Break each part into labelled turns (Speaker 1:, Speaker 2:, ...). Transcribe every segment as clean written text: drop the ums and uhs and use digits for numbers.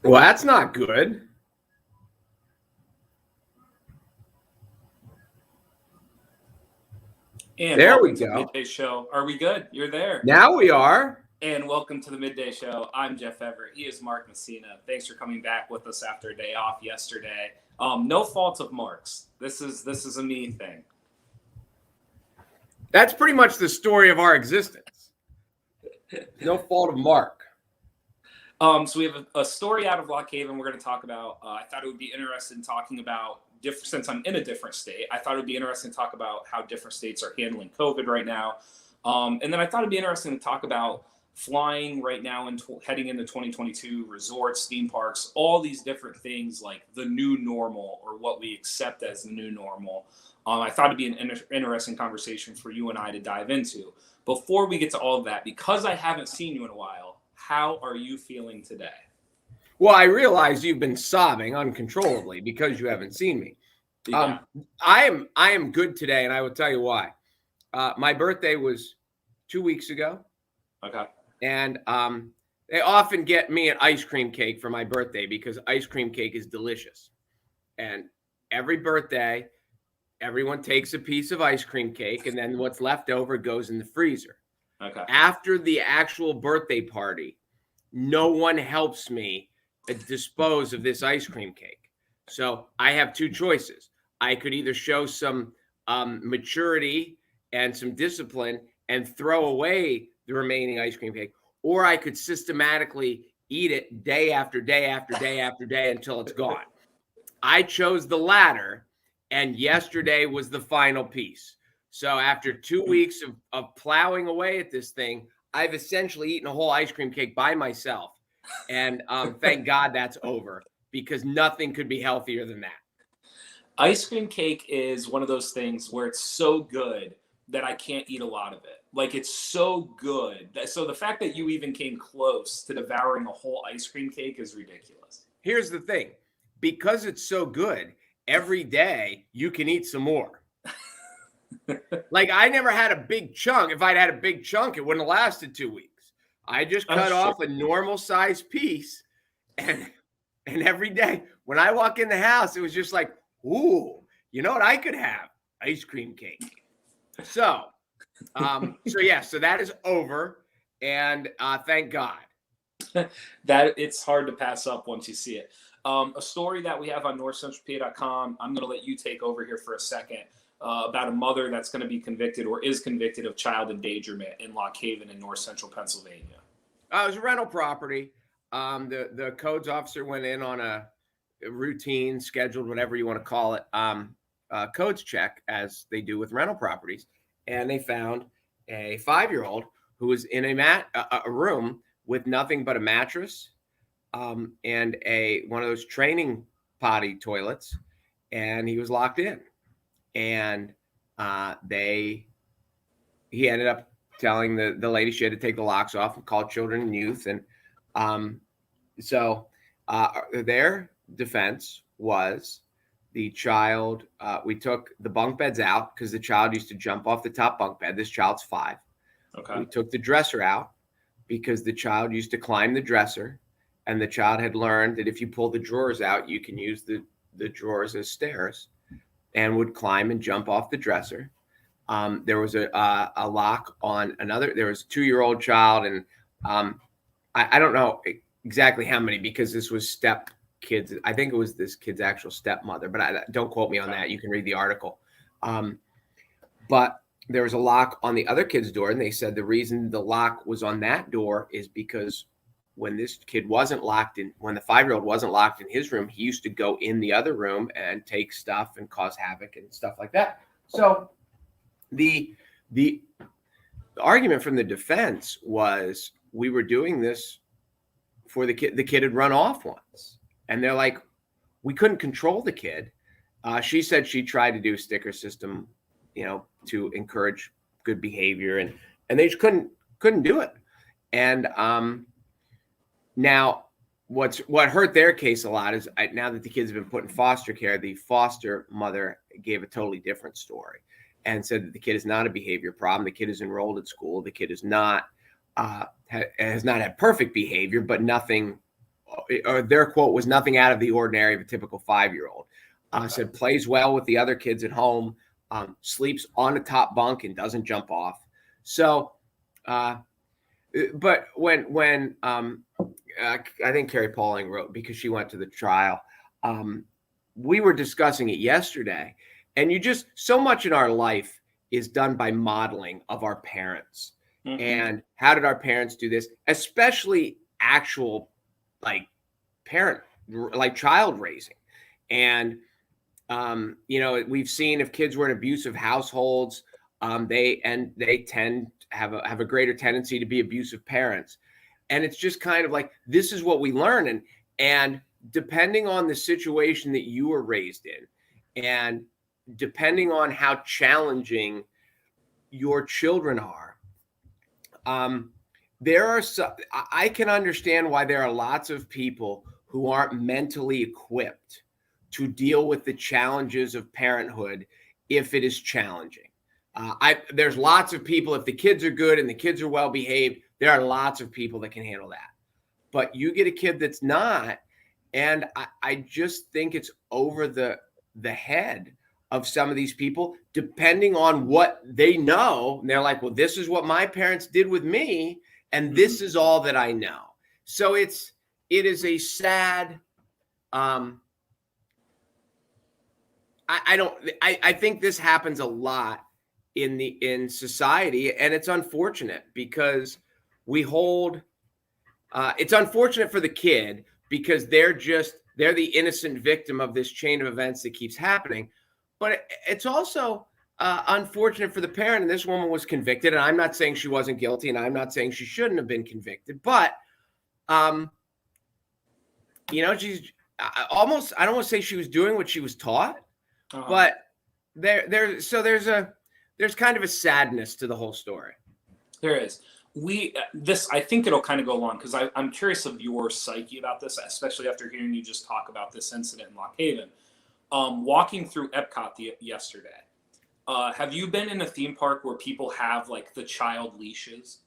Speaker 1: Well, that's not good.
Speaker 2: And
Speaker 1: there we
Speaker 2: welcome to
Speaker 1: go.
Speaker 2: the Midday Show. Are we good? You're there.
Speaker 1: Now we are.
Speaker 2: And welcome to the Midday Show. I'm Jeff Everett. He is Mark Messina. Thanks for coming back with us after a day off yesterday. No fault of Mark's. This is a me thing.
Speaker 1: That's pretty much the story of our existence. No fault of Mark.
Speaker 2: So we have a story out of Lock Haven we're going to talk about. I thought it would be interesting talking about, since I'm in a different state, I thought it would be interesting to talk about how different states are handling COVID right now. And then I thought it'd be interesting to talk about flying right now and heading into 2022, resorts, theme parks, all these different things like the new normal or what we accept as the new normal. I thought it'd be an interesting conversation for you and I to dive into. Before we get to all of that, because I haven't seen you in a while, how are you feeling today?
Speaker 1: Well, I realize you've been sobbing uncontrollably because you haven't seen me.
Speaker 2: Yeah.
Speaker 1: I am good today, and I will tell you why. My birthday was 2 weeks ago.
Speaker 2: Okay.
Speaker 1: And they often get me an ice cream cake for my birthday because ice cream cake is delicious. And every birthday, everyone takes a piece of ice cream cake, and then what's left over goes in the freezer.
Speaker 2: Okay.
Speaker 1: After the actual birthday party, no one helps me dispose of this ice cream cake. So I have two choices. I could either show some maturity and some discipline and throw away the remaining ice cream cake, or I could systematically eat it day after day after day after day until it's gone. I chose the latter, and yesterday was the final piece. So after 2 weeks of plowing away at this thing, I've essentially eaten a whole ice cream cake by myself. And thank God that's over, because nothing could be healthier than that.
Speaker 2: Ice cream cake is one of those things where it's so good that I can't eat a lot of it. Like, it's so good. So the fact that you even came close to devouring a whole ice cream cake is ridiculous.
Speaker 1: Here's the thing. Because it's so good, every day you can eat some more. Like, I never had a big chunk. If I'd had a big chunk, it wouldn't have lasted 2 weeks. I just cut off a normal size piece. And every day when I walk in the house, it was just like, ooh, you know what I could have? Ice cream cake. So that is over, and thank God.
Speaker 2: That it's hard to pass up once you see it. A story that we have on NorthcentralPa.com. I'm going to let you take over here for a second about a mother that's going to be convicted or is convicted of child endangerment in Lock Haven in North Central Pennsylvania.
Speaker 1: It was a rental property. The codes officer went in on a routine, scheduled, whatever you want to call it, codes check, as they do with rental properties. And they found a 5-year-old who was in a room with nothing but a mattress and one of those training potty toilets, and he was locked in. And he ended up telling the lady she had to take the locks off and call children and youth. And so their defense was the child, we took the bunk beds out because the child used to jump off the top bunk bed. This child's 5.
Speaker 2: Okay.
Speaker 1: We took the dresser out because the child used to climb the dresser, and the child had learned that if you pull the drawers out, you can use the drawers as stairs, and would climb and jump off the dresser. There was a lock on another. There was a 2-year-old child, and I don't know exactly how many, because this was step kids. I think it was this kid's actual stepmother, but don't quote me on that. You can read the article. But there was a lock on the other kid's door, and they said the reason the lock was on that door is because when this kid wasn't locked in, when the 5-year-old wasn't locked in his room, he used to go in the other room and take stuff and cause havoc and stuff like that. So the argument from the defense was, we were doing this for the kid. The kid had run off once, and they're like, we couldn't control the kid. She said she tried to do a sticker system, to encourage good behavior, and they just couldn't do it. And now what hurt their case a lot is, now that the kids have been put in foster care, the foster mother gave a totally different story and said that the kid is not a behavior problem. The kid is enrolled at school. The kid is not has not had perfect behavior, but nothing or their quote was nothing out of the ordinary of a typical 5-year-old. Said plays well with the other kids at home, sleeps on a top bunk and doesn't jump off. So, but when I think Carrie Pauling wrote, because she went to the trial, we were discussing it yesterday, and so much in our life is done by modeling of our parents. Mm-hmm. And how did our parents do this, especially actual child raising. And we've seen if kids were in abusive households, they tend to have a greater tendency to be abusive parents. And it's just kind of like, this is what we learn. And depending on the situation that you were raised in, and depending on how challenging your children are, I can understand why there are lots of people who aren't mentally equipped to deal with the challenges of parenthood if it is challenging. There's lots of people, if the kids are good and the kids are well behaved, there are lots of people that can handle that. But you get a kid that's not, and I just think it's over the head of some of these people, depending on what they know. And they're like, well, this is what my parents did with me, and this is all that I know. So it is a sad, I think this happens a lot in society, and it's unfortunate because it's unfortunate for the kid because they're the innocent victim of this chain of events that keeps happening. But it's also unfortunate for the parent. And this woman was convicted, and I'm not saying she wasn't guilty, and I'm not saying she shouldn't have been convicted, but she's almost, I don't want to say she was doing what she was taught, but there's kind of a sadness to the whole story.
Speaker 2: There is. I think it'll kind of go along because I'm curious of your psyche about this, especially after hearing you just talk about this incident in Lock Haven. Walking through Epcot yesterday, have you been in a theme park where people have like the child leashes?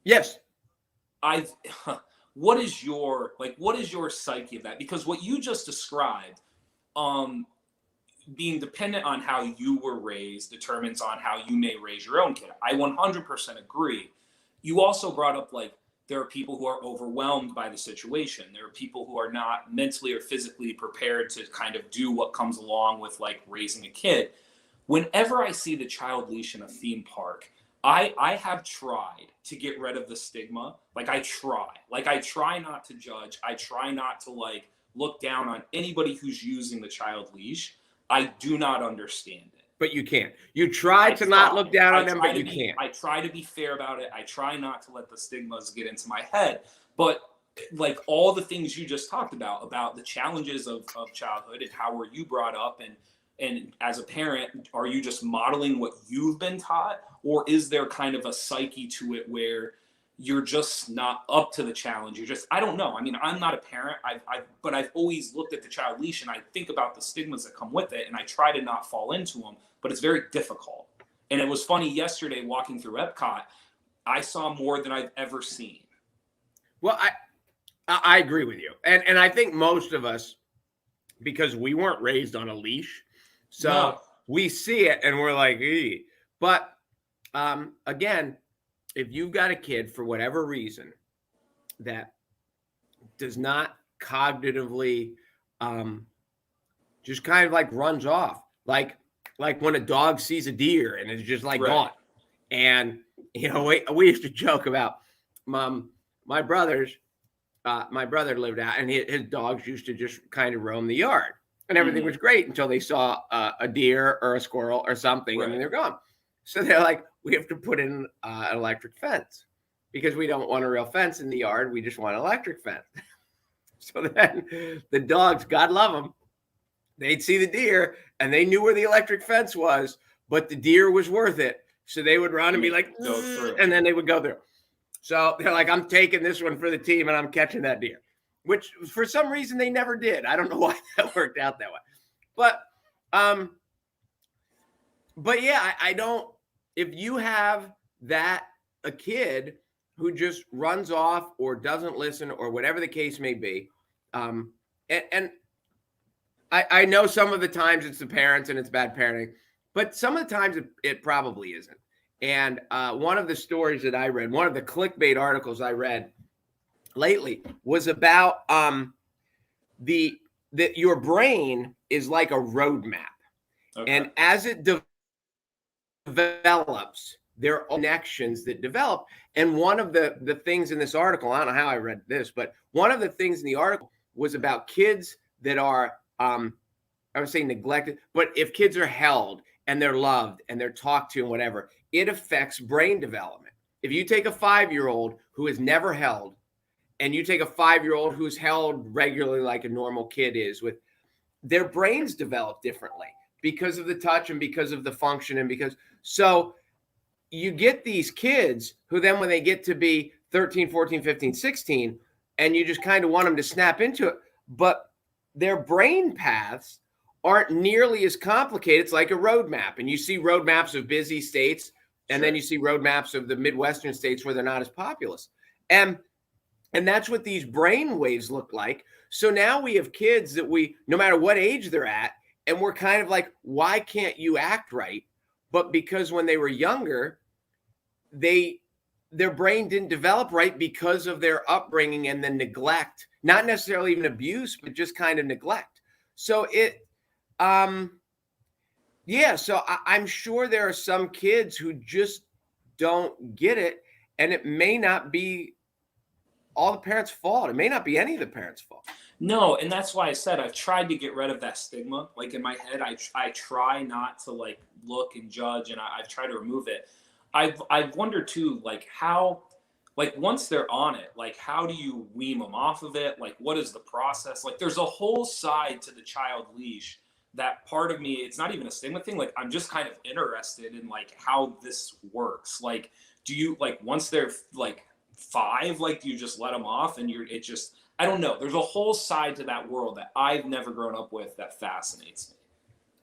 Speaker 1: Yes.
Speaker 2: What is your psyche of that? Because what you just described, being dependent on how you were raised determines on how you may raise your own kid. I 100% agree. You also brought up there are people who are overwhelmed by the situation. There are people who are not mentally or physically prepared to kind of do what comes along with raising a kid. Whenever I see the child leash in a theme park, I have tried to get rid of the stigma. I try not to judge. I try not to look down on anybody who's using the child leash. I do not understand it.
Speaker 1: But you can't. You try to not look down on them, but you can't.
Speaker 2: I try to be fair about it. I try not to let the stigmas get into my head. But all the things you just talked about the challenges of childhood and how were you brought up, and as a parent, are you just modeling what you've been taught, or is there kind of a psyche to it where you're just not up to the challenge? I don't know. I mean, I'm not a parent, but I've always looked at the child leash and I think about the stigmas that come with it, and I try to not fall into them, but it's very difficult. And it was funny yesterday walking through Epcot, I saw more than I've ever seen.
Speaker 1: Well, I agree with you. And I think most of us, because we weren't raised on a leash, so we see it and we're like, eee. But again, if you've got a kid for whatever reason that does not cognitively just kind of runs off, like when a dog sees a deer and is just gone. And we used to joke about my brother lived out, and his dogs used to just kind of roam the yard, and everything was great until they saw a deer or a squirrel or something, and then they're gone. So they're like, we have to put in an electric fence because we don't want a real fence in the yard. We just want an electric fence. So then the dogs, God love them, they'd see the deer and they knew where the electric fence was, but the deer was worth it. So they would run and be like, go through, and then they would go through. So they're like, I'm taking this one for the team and I'm catching that deer, which for some reason they never did. I don't know why that worked out that way. But yeah, I don't, if you have a kid, who just runs off or doesn't listen or whatever the case may be. And I know some of the times it's the parents and it's bad parenting, but some of the times it probably isn't. And one of the stories that I read, one of the clickbait articles I read lately was about that your brain is like a roadmap.
Speaker 2: Okay.
Speaker 1: And as it develops, there are connections that develop. And one of the things in this article, I don't know how I read this, but one of the things in the article was about kids that are, I would say neglected, but if kids are held and they're loved and they're talked to and whatever, it affects brain development. If you take a 5-year-old who is never held and you take a 5-year-old who's held regularly like a normal kid is, with their brains develop differently because of the touch and because of the function and because so you get these kids who then when they get to be 13, 14, 15, 16, and you just kind of want them to snap into it, but their brain paths aren't nearly as complicated. It's like a roadmap, and you see roadmaps of busy states, and then you see roadmaps of the Midwestern states where they're not as populous. And that's what these brain waves look like. So now we have kids that no matter what age they're at, and we're kind of like, why can't you act right? But because when they were younger, their brain didn't develop right because of their upbringing and the neglect, not necessarily even abuse, but just kind of neglect. So so I'm sure there are some kids who just don't get it, and it may not be all the parents' fault. It may not be any of the parents' fault.
Speaker 2: No, and that's why I said I've tried to get rid of that stigma. Like in my head, I try not to like look and judge, and I've tried to remove it. I've wondered too, like how, like once they're on it, like how do you wean them off of it? Like what is the process? Like there's a whole side to the child leash that part of me, it's not even a stigma thing. Like I'm just kind of interested in like how this works. Like do you like once they're like 5, like do you just let them off and it just, I don't know. There's a whole side to that world that I've never grown up with that fascinates me.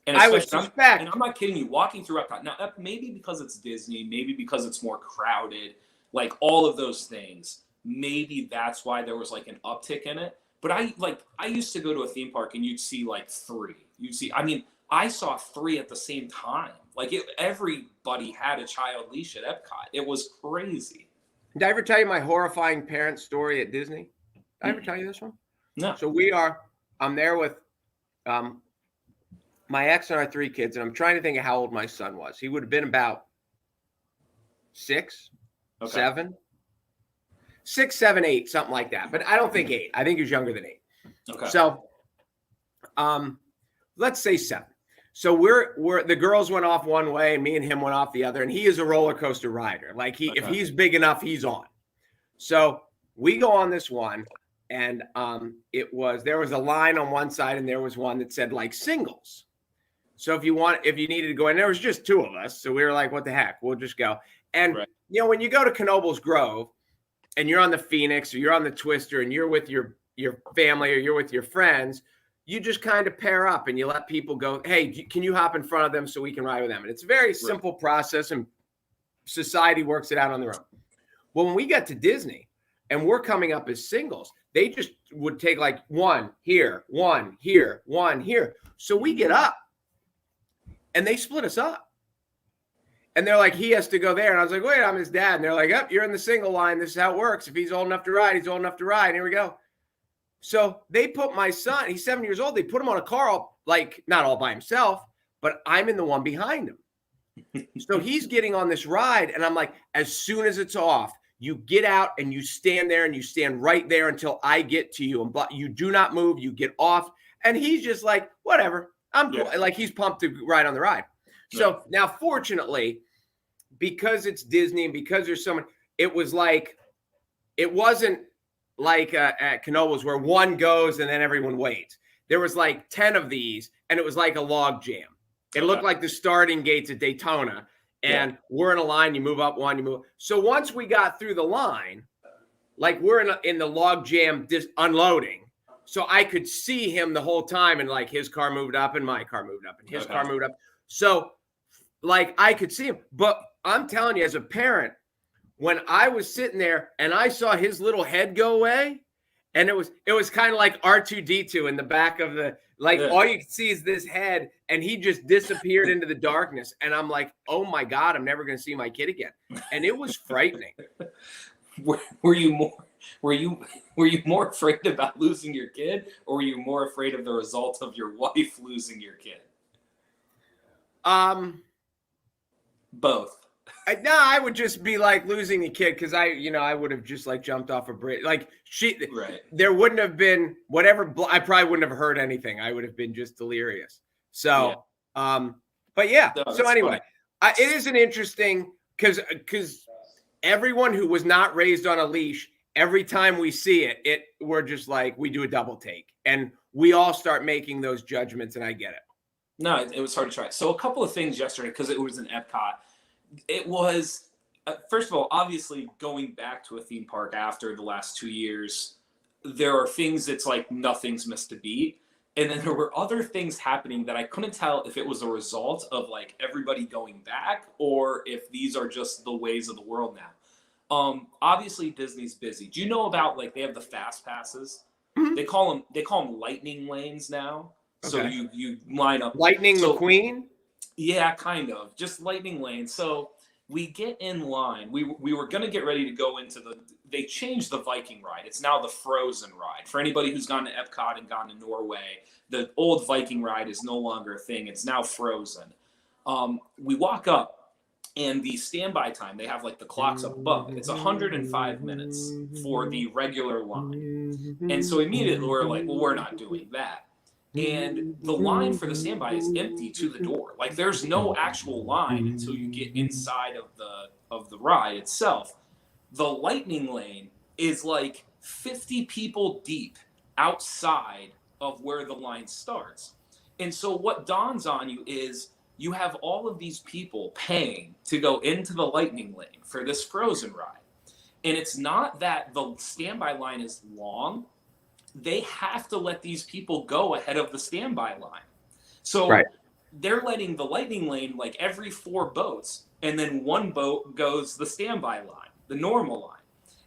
Speaker 2: And
Speaker 1: I would suspect,
Speaker 2: and I'm not kidding you, walking through Epcot, now maybe because it's Disney, maybe because it's more crowded, like all of those things, maybe that's why there was like an uptick in it. But I used to go to a theme park and you'd see like 3. I saw 3 at the same time. Like everybody had a child leash at Epcot. It was crazy.
Speaker 1: Did I ever tell you my horrifying parent story at Disney? Did I ever tell you this one?
Speaker 2: No.
Speaker 1: So I'm there with my ex and our 3 kids, and I'm trying to think of how old my son was. He would have been about 6, 7, 6, 7, 8, something like that. But I don't think 8. I think he was younger than 8.
Speaker 2: Okay.
Speaker 1: So, let's say 7. So we're the girls went off one way, and me and him went off the other. And he is a roller coaster rider. Like if he's big enough, he's on. So we go on this one, and there was a line on one side, and there was one that said like singles. So if you needed to go in, there was just 2 of us. So we were like, what the heck? We'll just go. And, when you go to Knoebels Grove and you're on the Phoenix or you're on the Twister and you're with your family or you're with your friends, you just kind of pair up and you let people go, hey, can you hop in front of them so we can ride with them? And it's a very simple process, and society works it out on their own. Well, when we got to Disney and we're coming up as singles, they just would take like 1 here, 1 here, 1 here. So we get up. And they split us up. And they're like, he has to go there. And I was like, wait, I'm his dad. And they're like, oh, you're in the single line. This is how it works. If he's old enough to ride, he's old enough to ride. Here we go. So they put my son, he's 7 years old. They put him on a car, like not all by himself, but I'm in the one behind him. So he's getting on this ride. And I'm like, as soon as it's off, you get out and you stand there and you stand right there until I get to you. And you do not move. You get off. And he's just like, whatever. I'm cool. Like he's pumped to ride on the ride. So now, fortunately, because it's Disney and because there's so many, it wasn't like at Knoebels where one goes and then everyone waits. There was like 10 of these, and it was like a log jam. It looked like the starting gates at Daytona, and we're in a line. You move up one, you move. So once we got through the line, like we're in the log jam unloading. So I could see him the whole time, and like his car moved up and my car moved up and his car moved up. So like I could see him. But I'm telling you, as a parent, when I was sitting there and I saw his little head go away, and it was kind of like R2D2 in the back of the, like,
Speaker 2: Yeah.
Speaker 1: all you can see is this head, and he just disappeared into the darkness. And I'm like, oh my God, I'm never going to see my kid again. And it was frightening.
Speaker 2: Were you more were you more afraid about losing your kid, or were you more afraid of the result of your wife losing your kid? Both.
Speaker 1: I would just be like losing a kid, because I would have just like jumped off a bridge. Like
Speaker 2: Right.
Speaker 1: there wouldn't have been whatever. I probably wouldn't have heard anything. I would have been just delirious. So, but yeah.
Speaker 2: No,
Speaker 1: So
Speaker 2: that's
Speaker 1: anyway, it is an interesting, because everyone who was not raised on a leash, every time we see it, we're just like, we do a double take, and we all start making those judgments, and I get it.
Speaker 2: No, it was hard to try. So a couple of things yesterday, because it was in Epcot. It was, first of all, obviously going back to a theme park after the last 2 years, there are things that's like nothing's missed a beat. And then there were other things happening that I couldn't tell if it was a result of like everybody going back, or if these are just the ways of the world now. Obviously Disney's busy. Do you know about, like, they have the fast passes?
Speaker 1: Mhm.
Speaker 2: They call them lightning lanes now. So
Speaker 1: Okay.
Speaker 2: you line up.
Speaker 1: Lightning
Speaker 2: So
Speaker 1: McQueen.
Speaker 2: yeah, kind of. Just lightning lane. So we get in line. We were going to get ready to go into they changed the Viking ride. It's now the Frozen ride. For anybody who's gone to Epcot and gone to Norway, the old Viking ride is no longer a thing. It's now Frozen. We walk up, and the standby time, they have like the clocks up above. It's 105 minutes for the regular line. And so immediately we're like, well, we're not doing that. And the line for the standby is empty to the door. Like, there's no actual line until you get inside of the ride itself. The lightning lane is like 50 people deep outside of where the line starts. And so what dawns on you is you have all of these people paying to go into the lightning lane for this Frozen ride. And it's not that the standby line is long. They have to let these people go ahead of the standby line. So
Speaker 1: Right.
Speaker 2: they're letting the lightning lane like every 4 boats, and then 1 boat goes the standby line, the normal line.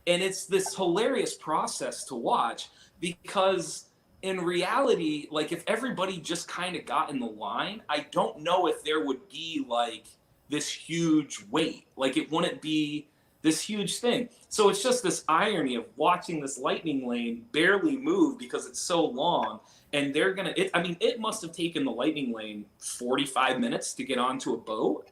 Speaker 2: And it's this hilarious process to watch, because in reality, like, if everybody just kind of got in the line, I don't know if there would be like this huge wait. Like, it wouldn't be this huge thing. So it's just this irony of watching this lightning lane barely move because it's so long. And they're going to, it must have taken the lightning lane 45 minutes to get onto a boat.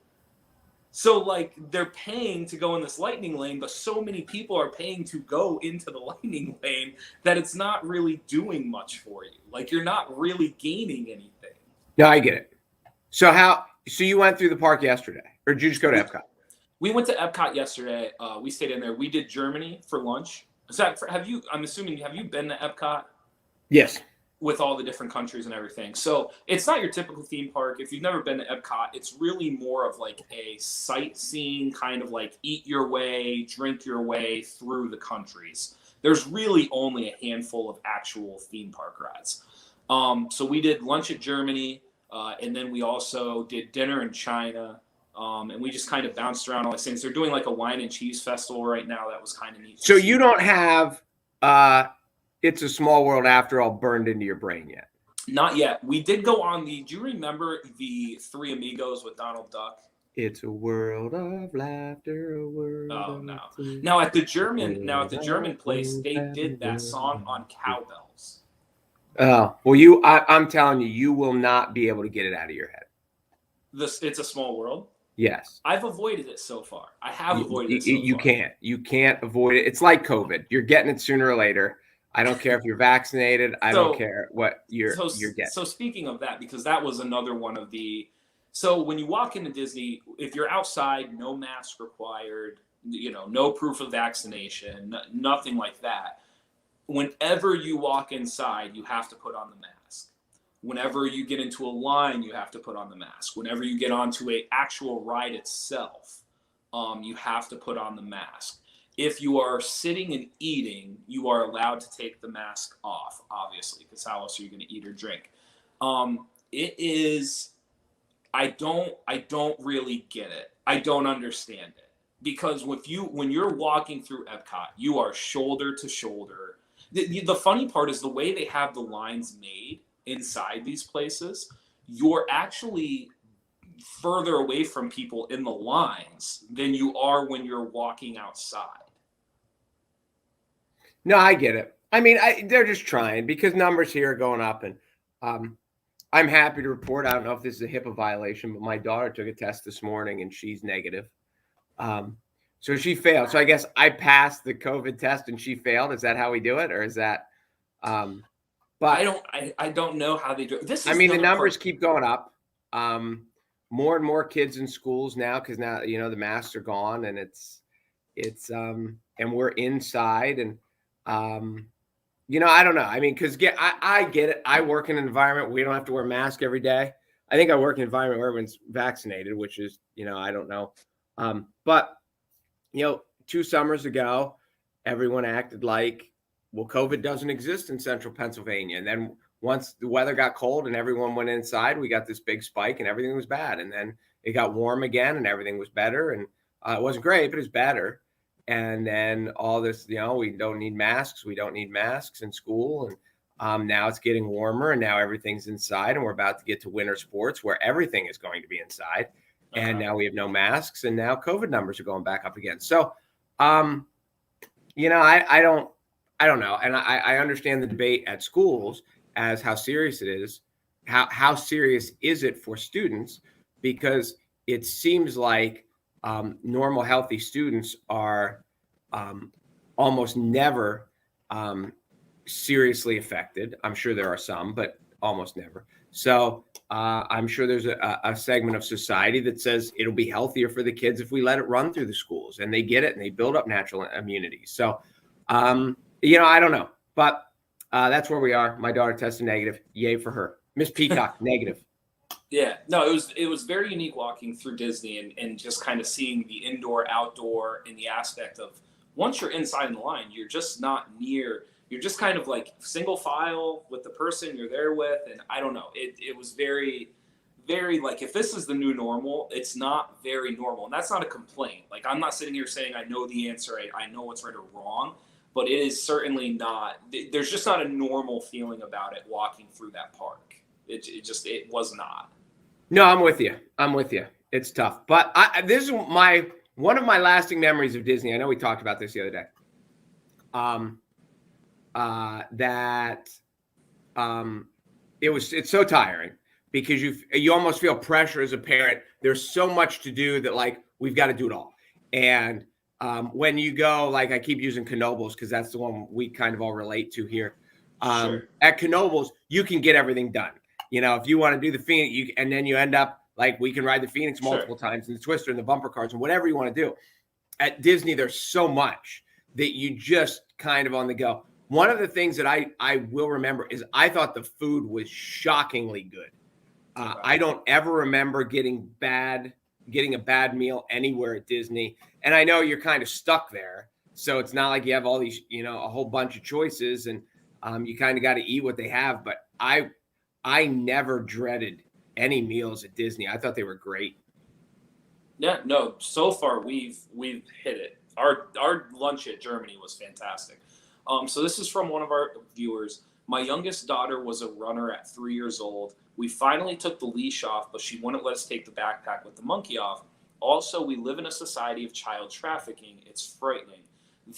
Speaker 2: So, like, they're paying to go in this lightning lane, but so many people are paying to go into the lightning lane that it's not really doing much for you. Like, you're not really gaining anything.
Speaker 1: Yeah, I get it. So you went through the park yesterday, or did you just go to Epcot?
Speaker 2: We went to Epcot yesterday. We stayed in there. We did Germany for lunch. So have you been to Epcot?
Speaker 1: Yes.
Speaker 2: With all the different countries and everything. So it's not your typical theme park. If you've never been to Epcot, it's really more of like a sightseeing kind of like eat your way, drink your way through the countries. There's really only a handful of actual theme park rides. So we did lunch at Germany, and then we also did dinner in China. And we just kind of bounced around all these things. They're doing like a wine and cheese festival right now. That was kind of neat.
Speaker 1: So you don't have It's a Small World After All burned into your brain yet?
Speaker 2: Not yet. We did go on do you remember the Three Amigos with Donald Duck?
Speaker 1: It's a world of laughter, a world.
Speaker 2: Oh no! Now at the German place, they did that song on cowbells.
Speaker 1: Oh well, I'm telling you, you will not be able to get it out of your head.
Speaker 2: It's a Small World.
Speaker 1: Yes.
Speaker 2: I've avoided it so far. I have avoided it so far.
Speaker 1: You can't avoid it. It's like COVID. You're getting it sooner or later. I don't care if you're vaccinated. I don't care what you're getting.
Speaker 2: So speaking of that, because that was another one of the. So when you walk into Disney, if you're outside, no mask required. No proof of vaccination, nothing like that. Whenever you walk inside, you have to put on the mask. Whenever you get into a line, you have to put on the mask. Whenever you get onto an actual ride itself, you have to put on the mask. If you are sitting and eating, you are allowed to take the mask off, obviously, because how else are you going to eat or drink? It is. I don't really get it. I don't understand it, because when you're walking through Epcot, you are shoulder to shoulder. The funny part is the way they have the lines made inside these places. You're actually further away from people in the lines than you are when you're walking outside.
Speaker 1: No, I get it. I mean, they're just trying because numbers here are going up, and I'm happy to report. I don't know if this is a HIPAA violation, but my daughter took a test this morning and she's negative. So she failed. So I guess I passed the COVID test and she failed. Is that how we do it, or is that? But
Speaker 2: I don't know how they do it. This is
Speaker 1: I mean, the numbers keep going up. More and more kids in schools now because now the masks are gone and it's and we're inside and I don't know. I mean, because I get it. I work in an environment where we don't have to wear a mask every day. I think I work in an environment where everyone's vaccinated, which is I don't know. But 2 summers ago, everyone acted like, well, COVID doesn't exist in central Pennsylvania. And then once the weather got cold and everyone went inside, we got this big spike and everything was bad. And then it got warm again and everything was better. And it wasn't great, but it was better. And then all this, we don't need masks. We don't need masks in school. And now it's getting warmer and now everything's inside. And we're about to get to winter sports where everything is going to be inside. And now we have no masks, and now COVID numbers are going back up again. So, I don't know. And I understand the debate at schools as how serious it is. How serious is it for students? Because it seems like normal, healthy students are almost never seriously affected. I'm sure there are some, but almost never. So I'm sure there's a segment of society that says it'll be healthier for the kids if we let it run through the schools, and they get it and they build up natural immunity. So, I don't know, but that's where we are. My daughter tested negative. Yay for her. Miss Peacock, negative.
Speaker 2: Yeah, no, it was very unique walking through Disney and just kind of seeing the indoor, outdoor, and the aspect of once you're inside in the line, you're just not near. You're just kind of like single file with the person you're there with. And I don't know, it was very, very like, if this is the new normal, it's not very normal. And that's not a complaint. Like, I'm not sitting here saying I know the answer. I know what's right or wrong, but it is certainly not, there's just not a normal feeling about it walking through that park. It was not.
Speaker 1: No, I'm with you. It's tough, but this is one of my lasting memories of Disney. I know we talked about this the other day. It's so tiring because you almost feel pressure as a parent. There's so much to do that, like, we've got to do it all. And when you go, like, I keep using Knoebels because that's the one we kind of all relate to here.
Speaker 2: Sure.
Speaker 1: At Knoebels, you can get everything done. If you want to do the Phoenix, and then you end up like, we can ride the Phoenix multiple times, and the Twister and the bumper cars and whatever you want to do. At Disney, there's so much that you just kind of on the go. One of the things that I will remember is I thought the food was shockingly good. I don't ever remember getting a bad meal anywhere at Disney. And I know you're kind of stuck there. So it's not like you have all these, a whole bunch of choices, and you kind of got to eat what they have. But I never dreaded any meals at Disney. I thought they were great.
Speaker 2: Yeah, no, so far we've hit it. Our lunch at Germany was fantastic. So this is from one of our viewers. My youngest daughter was a runner at 3 years old. We finally took the leash off, but she wouldn't let us take the backpack with the monkey off. Also, we live in a society of child trafficking. It's frightening.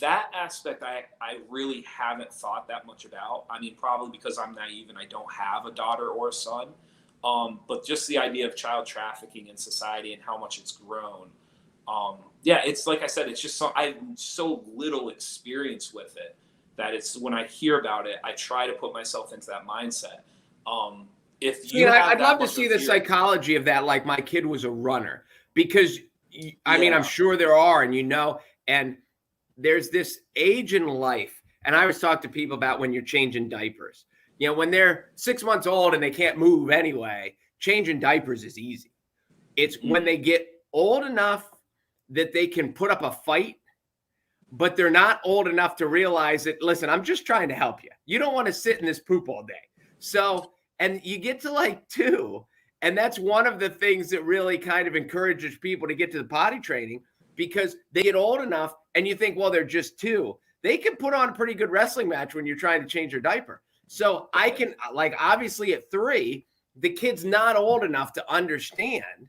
Speaker 2: That aspect I really haven't thought that much about. I mean, probably because I'm naive and I don't have a daughter or a son. But just the idea of child trafficking in society and how much it's grown. Yeah, it's like I said, it's just I have so little experience with it that it's when I hear about it, I try to put myself into that mindset.
Speaker 1: I'd love to see the psychology of that. Like, my kid was a runner, because I mean, I'm sure there are, and there's this age in life. And I always talk to people about when you're changing diapers, when they're 6 months old and they can't move anyway, changing diapers is easy. It's when they get old enough that they can put up a fight, but they're not old enough to realize that, listen, I'm just trying to help you. You don't want to sit in this poop all day. So, and you get to like 2, and that's one of the things that really kind of encourages people to get to the potty training. because they get old enough and you think, well, they're just 2. They can put on a pretty good wrestling match when you're trying to change their diaper. So I can, like, obviously at 3, the kid's not old enough to understand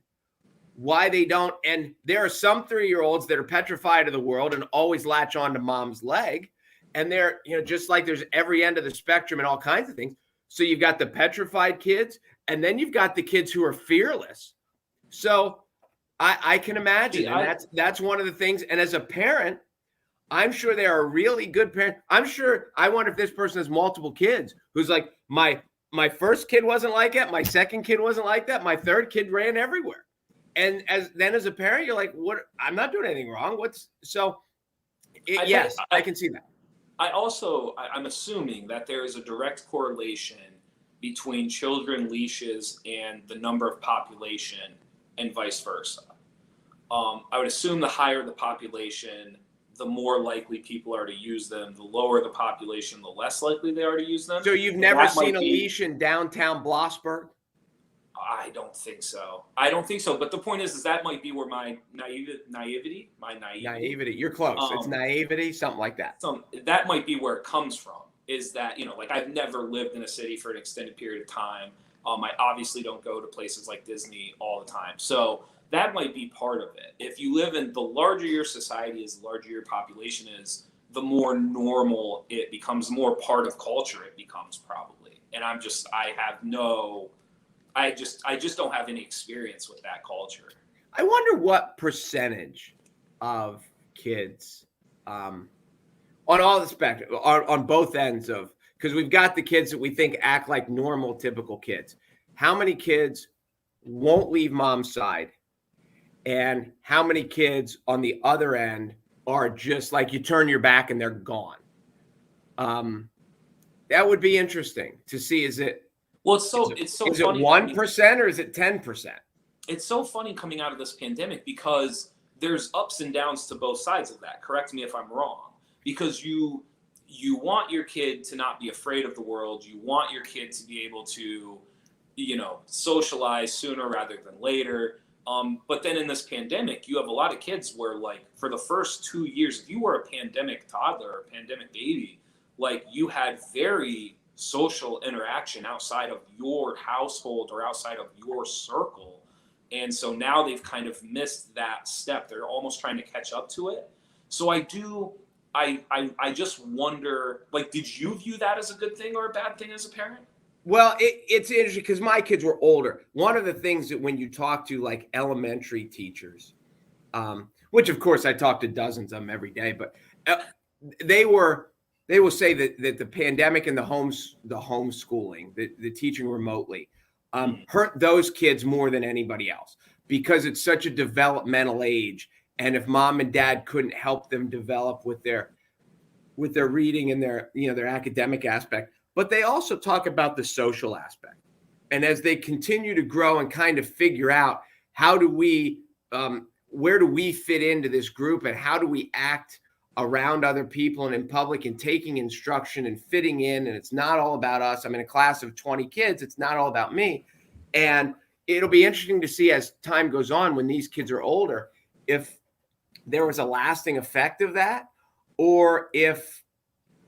Speaker 1: why they don't. And there are some 3-year-olds that are petrified of the world and always latch on to mom's leg. And they're, just like there's every end of the spectrum and all kinds of things. So you've got the petrified kids, and then you've got the kids who are fearless. So I can imagine. And that's one of the things. And as a parent, I'm sure there are really good parents. I wonder if this person has multiple kids who's like, my first kid wasn't like that. My second kid wasn't like that. My third kid ran everywhere. And as a parent, you're like, what? I'm not doing anything wrong. Yes, I can see that.
Speaker 2: I'm assuming that there is a direct correlation between children leashes and the number of population and vice versa. I would assume the higher the population, the more likely people are to use them. The lower the population, the less likely they are to use them.
Speaker 1: So you've never seen a leash in downtown Blossburg?
Speaker 2: I don't think so. But the point is that might be where my naivety.
Speaker 1: You're close. It's naivety, something like that.
Speaker 2: That might be where it comes from. Is that, like, I've never lived in a city for an extended period of time. I obviously don't go to places like Disney all the time. So that might be part of it. If you live in, the larger your society is, the larger your population is, the more normal it becomes, more part of culture it becomes probably. And I just don't have any experience with that culture.
Speaker 1: I wonder what percentage of kids on all the spectrum, on both ends of, because we've got the kids that we think act like normal, typical kids. How many kids won't leave mom's side? And how many kids on the other end are just like, you turn your back and they're gone? That would be interesting to see. Is it
Speaker 2: funny.
Speaker 1: Is it 1% or is it 10%?
Speaker 2: It's so funny coming out of this pandemic because there's ups and downs to both sides of that. Correct me if I'm wrong. Because you want your kid to not be afraid of the world. You want your kid to be able to, socialize sooner rather than later. But then in this pandemic, you have a lot of kids where, like, for the first 2 years, if you were a pandemic toddler or a pandemic baby, like, you had very social interaction outside of your household or outside of your circle. And so now they've kind of missed that step. They're almost trying to catch up to it. So I just wonder, like, did you view that as a good thing or a bad thing as a parent?
Speaker 1: Well, it's interesting because my kids were older. One of the things that when you talk to, like, elementary teachers, which of course I talk to dozens of them every day, but they will say that the pandemic and the homeschooling, the teaching remotely, hurt those kids more than anybody else because it's such a developmental age. And if mom and dad couldn't help them develop with their reading and their academic aspect, but they also talk about the social aspect. And as they continue to grow and kind of figure out where do we fit into this group and how do we act around other people and in public and taking instruction and fitting in. And it's not all about us. I'm in a class of 20 kids. It's not all about me. And it'll be interesting to see as time goes on when these kids are older, if there was a lasting effect of that or if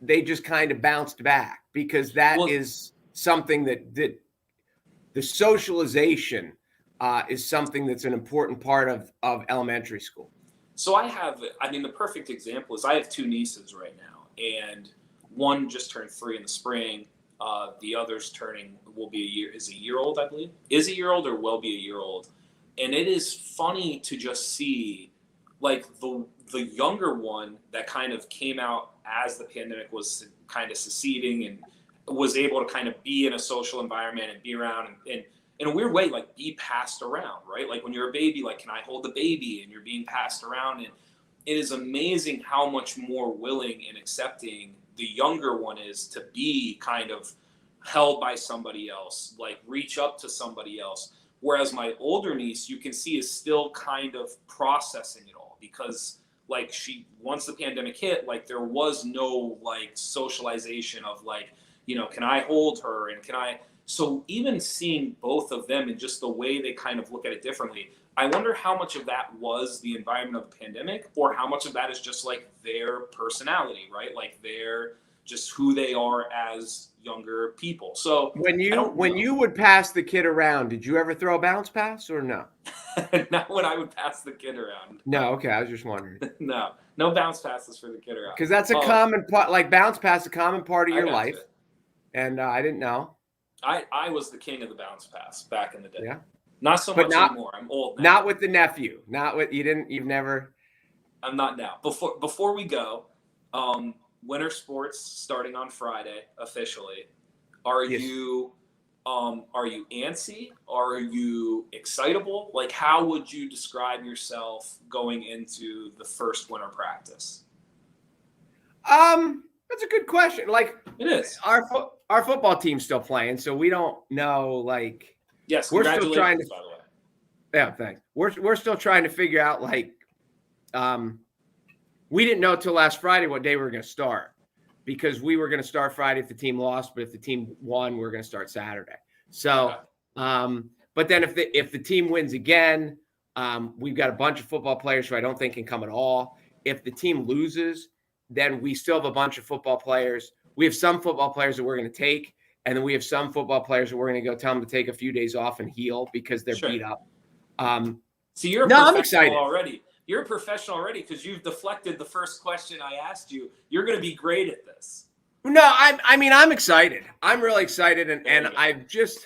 Speaker 1: they just kind of bounced back, because that is something that the socialization is something that's an important part of elementary school.
Speaker 2: So the perfect example is I have 2 nieces right now, and one just turned 3 in the spring. The other's is a year old, I believe. Is a year old or will be a year old. And it is funny to just see, like, the younger one that kind of came out as the pandemic was kind of seceding and was able to kind of be in a social environment and be around and in a weird way, like, be passed around, right? Like, when you're a baby, like, can I hold the baby? And you're being passed around. And it is amazing how much more willing and accepting the younger one is to be kind of held by somebody else, like, reach up to somebody else. Whereas my older niece, you can see, is still kind of processing it all because, like, once the pandemic hit, like, there was no, like, socialization of, like, can I hold her and can I? So even seeing both of them and just the way they kind of look at it differently, I wonder how much of that was the environment of the pandemic, or how much of that is just like their personality, right? Like they're just who they are as younger people. So
Speaker 1: When
Speaker 2: I don't know.
Speaker 1: you would pass the kid around, did you ever throw a bounce pass or no?
Speaker 2: Not when I would pass the kid around.
Speaker 1: No, okay, I was just wondering.
Speaker 2: No, no bounce passes for the kid around.
Speaker 1: Because that's a common part, like bounce pass, a common part of
Speaker 2: I
Speaker 1: your
Speaker 2: got
Speaker 1: life.
Speaker 2: you.
Speaker 1: And I didn't know.
Speaker 2: I was the king of the bounce pass back in the day.
Speaker 1: Yeah.
Speaker 2: Not so
Speaker 1: But
Speaker 2: much anymore. I'm old now.
Speaker 1: Not with the nephew. Not with you've never.
Speaker 2: I'm not now. Before we go, winter sports starting on Friday officially.
Speaker 1: Yes.
Speaker 2: Are you antsy? Are you excitable? Like, how would you describe yourself going into the first winter practice?
Speaker 1: That's a good question. Like,
Speaker 2: It is.
Speaker 1: Our football team's still playing, so we don't know. Like,
Speaker 2: Yes,
Speaker 1: we're still trying to.
Speaker 2: by the way.
Speaker 1: Yeah, thanks. We're still trying to figure out, like, we didn't know till last Friday what day we were going to start, because we were going to start Friday if the team lost, but if the team won, we are going to start Saturday. So, but then if the team wins again, we've got a bunch of football players who I don't think can come at all. If the team loses, then we still have a bunch of football players. We have some football players that we're going to take, and then we have some football players that we're going to go tell them to take a few days off and heal because they're beat up.
Speaker 2: So you're a
Speaker 1: I'm
Speaker 2: professional
Speaker 1: excited
Speaker 2: already. You're a professional already because you've deflected the first question I asked you. You're going to be great at this.
Speaker 1: No, I'm excited. I'm really excited, and I've just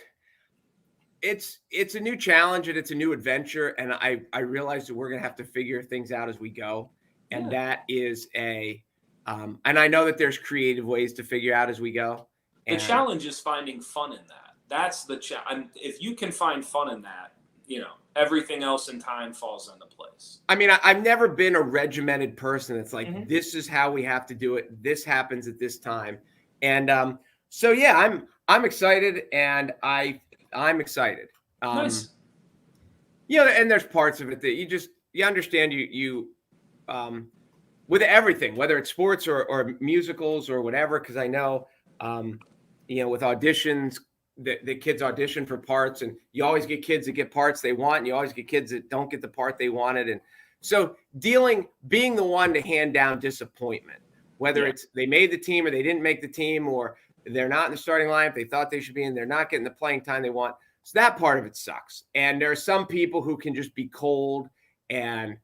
Speaker 1: it's a new challenge and it's a new adventure, and I realize that we're going to have to figure things out as we go, and that is and I know that there's creative ways to figure out as we go.
Speaker 2: The challenge is finding fun in that. That's the challenge. If you can find fun in that, everything else in time falls into place.
Speaker 1: I mean, I've never been a regimented person. It's like, this is how we have to do it. This happens at this time. And so, yeah, I'm excited, and I'm excited.
Speaker 2: Nice.
Speaker 1: And there's parts of it that you understand with everything, whether it's sports or musicals or whatever, because I know, with auditions, the kids audition for parts, and you always get kids that get parts they want, and you always get kids that don't get the part they wanted. And so being the one to hand down disappointment, whether it's they made the team or they didn't make the team, or they're not in the starting lineup they thought they should be in, they're not getting the playing time they want. So that part of it sucks. And there are some people who can just be cold and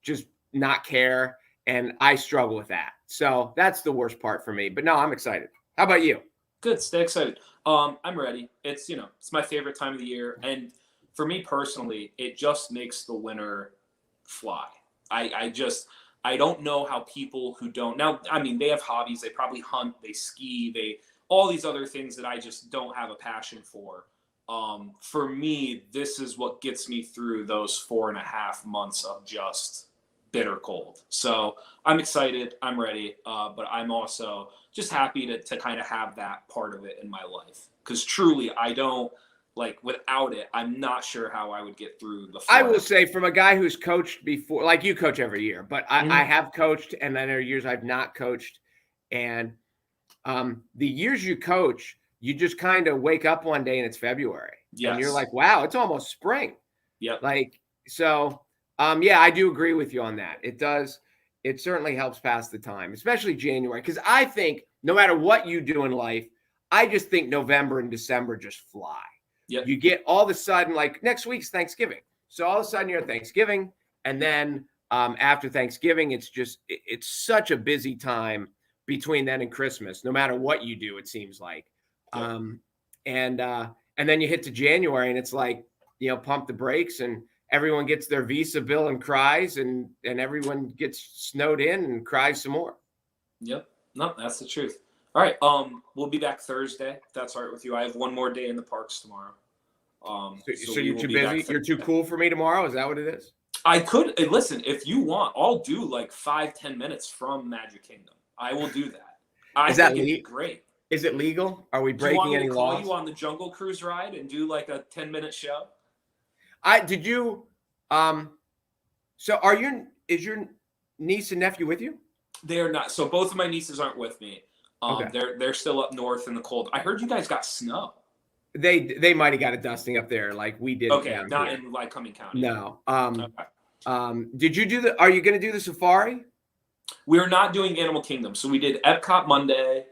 Speaker 1: just not care. And I struggle with that. So that's the worst part for me. But no, I'm excited. How about you?
Speaker 2: Good. Stay excited. I'm ready. It's my favorite time of the year, and for me personally, it just makes the winter fly. I don't know how people who don't now. I mean, they have hobbies. They probably hunt. They ski. They all these other things that I just don't have a passion for. For me, this is what gets me through those 4.5 months of just bitter cold. So I'm excited. I'm ready. But I'm also just happy to kind of have that part of it in my life. Because truly, I don't without it, I'm not sure how I would get through the.
Speaker 1: I will say, from a guy who's coached before, like you coach every year, but I have coached, and then there are years I've not coached. And the years you coach, you just kind of wake up one day and it's February. Yes. And you're like, wow, it's almost spring.
Speaker 2: Yeah.
Speaker 1: I do agree with you on that. It does. It certainly helps pass the time, especially January. Because I think no matter what you do in life, I just think November and December just fly.
Speaker 2: Yep.
Speaker 1: You get all of a sudden, like next week's Thanksgiving. So all of a sudden you're at Thanksgiving. And then after Thanksgiving, it's such a busy time between then and Christmas, no matter what you do, it seems like. Yep. And then you hit to January and it's like, pump the brakes, and everyone gets their visa bill and cries, and everyone gets snowed in and cries some more.
Speaker 2: Yep. No, that's the truth. All right. We'll be back Thursday, if that's all right with you. I have one more day in the parks tomorrow.
Speaker 1: So you're too busy? You're too cool for me tomorrow? Is that what it is?
Speaker 2: I could listen, if you want, I'll do like 5-10 minutes from Magic Kingdom. I will do that. I think it'd be great.
Speaker 1: Is it legal? Are we breaking any laws?
Speaker 2: Do you want me to call you on the Jungle Cruise ride and do like a 10-minute show?
Speaker 1: So is your niece and nephew with you?
Speaker 2: They're not. So both of my nieces aren't with me.
Speaker 1: Okay.
Speaker 2: They're still up north in the cold. I heard you guys got snow.
Speaker 1: They might have got a dusting up there like we did
Speaker 2: Okay,
Speaker 1: down
Speaker 2: not
Speaker 1: here.
Speaker 2: in Lycoming County.
Speaker 1: No.
Speaker 2: Okay.
Speaker 1: Did you do the? Are you going to do the safari?
Speaker 2: We're not doing Animal Kingdom. So we did Epcot Monday.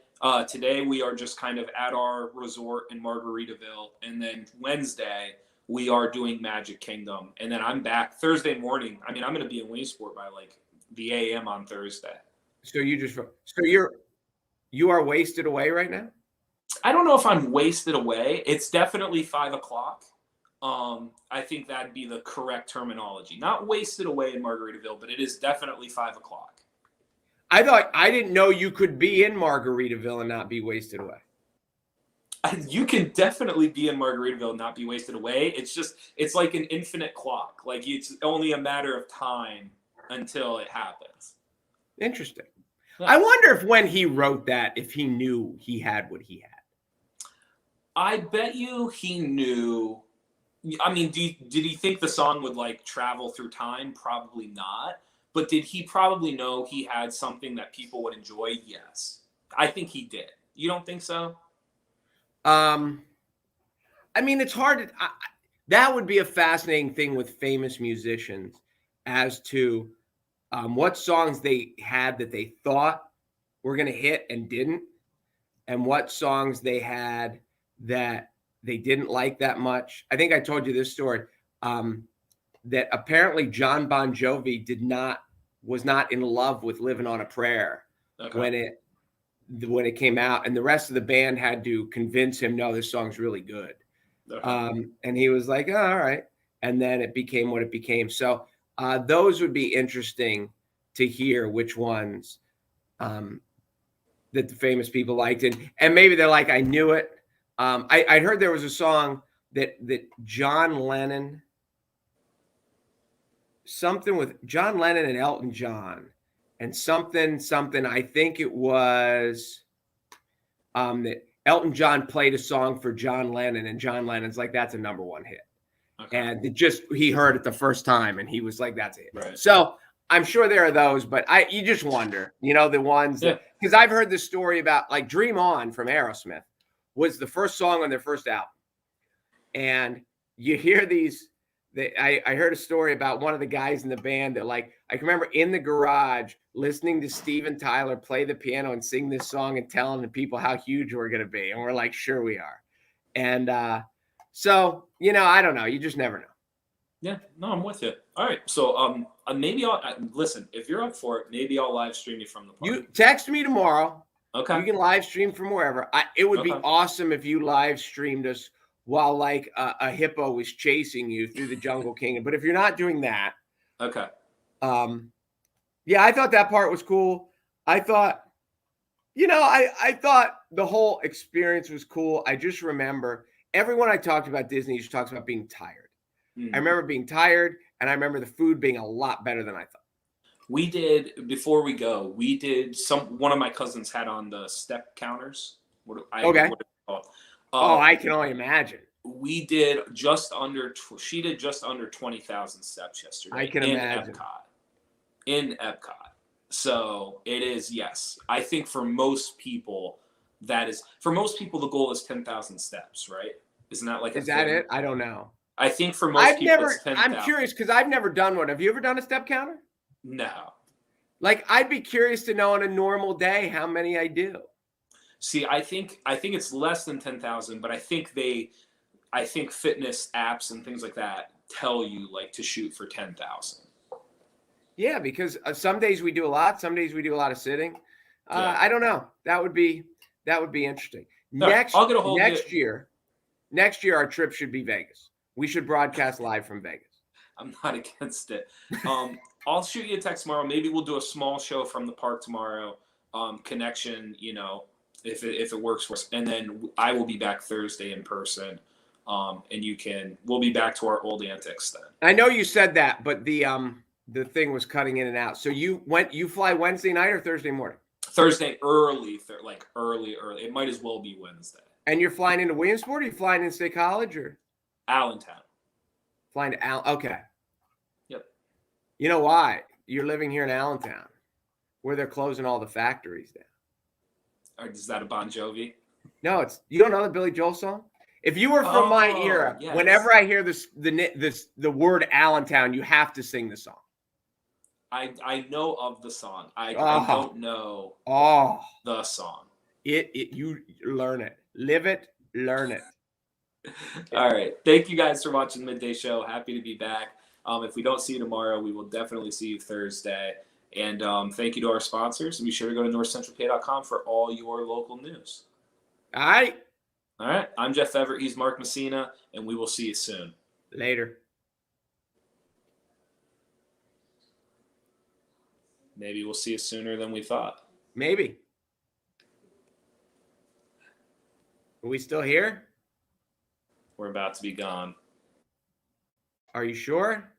Speaker 2: Today we are just kind of at our resort in Margaritaville. And then Wednesday we are doing Magic Kingdom. And then I'm back Thursday morning. I mean, I'm going to be in Williamsport by like the AM on Thursday.
Speaker 1: So you are wasted away right now?
Speaker 2: I don't know if I'm wasted away. It's definitely 5 o'clock. I think that'd be the correct terminology. Not wasted away in Margaritaville, but it is definitely 5 o'clock.
Speaker 1: I didn't know you could be in Margaritaville and not be wasted away.
Speaker 2: You can definitely be in Margaritaville and not be wasted away. It's like an infinite clock. Like it's only a matter of time until it happens.
Speaker 1: Interesting.
Speaker 2: Yeah.
Speaker 1: I wonder if when he wrote that, if he knew he had what he had.
Speaker 2: I bet you he knew. I mean, did he think the song would like travel through time? Probably not. But did he probably know he had something that people would enjoy? Yes. I think he did. You don't think so?
Speaker 1: I mean, it's hard. That would be a fascinating thing with famous musicians as to what songs they had that they thought were going to hit and didn't, and what songs they had that they didn't like that much. I think I told you this story, that apparently John Bon Jovi was not in love with Living on a Prayer when it came out, and the rest of the band had to convince him, no, this song's really good. Okay. And he was like, oh, all right. And then it became what it became. So those would be interesting to hear which ones that the famous people liked. And maybe they're like, I knew it. I heard there was a song that John Lennon, something with John Lennon and Elton John, and something, I think it was that Elton John played a song for John Lennon, and John Lennon's like, that's a number one hit. Okay. And he heard it the first time, and he was like, that's it. Right. So I'm sure there are those, but you just wonder, the ones because I've heard this story about like Dream On from Aerosmith was the first song on their first album. And you hear these, I heard a story about one of the guys in the band that like, I can remember in the garage listening to Steven Tyler play the piano and sing this song and telling the people how huge we're going to be. And we're like, sure we are. And so, I don't know. You just never know.
Speaker 2: Yeah, no, I'm with you. All right. So maybe I'll listen, if you're up for it, maybe I'll live stream you from the park.
Speaker 1: You text me tomorrow.
Speaker 2: Okay.
Speaker 1: You can live stream from wherever. It would be awesome if you live streamed us while like a hippo was chasing you through the Jungle Kingdom. But if you're not doing that.
Speaker 2: Okay.
Speaker 1: Yeah, I thought that part was cool. I thought, I thought the whole experience was cool. I just remember everyone I talked about Disney just talks about being tired. I remember being tired, and I remember the food being a lot better than I thought.
Speaker 2: We did, before we go, one of my cousins had on the step counters.
Speaker 1: I can only imagine.
Speaker 2: We did she did just under 20,000 steps yesterday.
Speaker 1: I can imagine.
Speaker 2: In Epcot. So it is, yes. I think for most people, the goal is 10,000 steps, right? Isn't that like
Speaker 1: Is that it? I don't know.
Speaker 2: I think for most people, it's 10,000.
Speaker 1: I'm curious because I've never done one. Have you ever done a step counter?
Speaker 2: No. Like,
Speaker 1: I'd be curious to know on a normal day how many I do.
Speaker 2: See, I think it's less than 10,000, but I think fitness apps and things like that tell you like to shoot for 10,000. Yeah,
Speaker 1: because some days we do a lot, some days we do a lot of sitting. I don't know. That would be interesting. Next year our trip should be Vegas. We should broadcast live from Vegas.
Speaker 2: I'm not against it. I'll shoot you a text tomorrow. Maybe we'll do a small show from the park tomorrow. Connection, if it works for us. And then I will be back Thursday in person. And we'll be back to our old antics then.
Speaker 1: I know you said that, but the thing was cutting in and out. So you fly Wednesday night or Thursday morning?
Speaker 2: Thursday early. It might as well be Wednesday.
Speaker 1: And you're flying into Williamsport, or are you flying in State College or?
Speaker 2: Allentown.
Speaker 1: Flying to okay.
Speaker 2: Yep.
Speaker 1: You know why? You're living here in Allentown, where they're closing all the factories down.
Speaker 2: Or is that a Bon Jovi?
Speaker 1: No, you don't know the Billy Joel song? If you were from my era,
Speaker 2: yes.
Speaker 1: whenever I hear the word Allentown, you have to sing the song.
Speaker 2: I know of the song. I
Speaker 1: Oh.
Speaker 2: don't know the song.
Speaker 1: You learn it, live it, learn it.
Speaker 2: All right. Thank you guys for watching the Midday Show. Happy to be back. If we don't see you tomorrow, we will definitely see you Thursday. And thank you to our sponsors. And be sure to go to NorthcentralPa.com for all your local news.
Speaker 1: All right.
Speaker 2: All right. I'm Jeff Everett. He's Mark Messina, and we will see you soon.
Speaker 1: Later.
Speaker 2: Maybe we'll see you sooner than we thought.
Speaker 1: Maybe. Are we still here?
Speaker 2: We're about to be gone.
Speaker 1: Are you sure?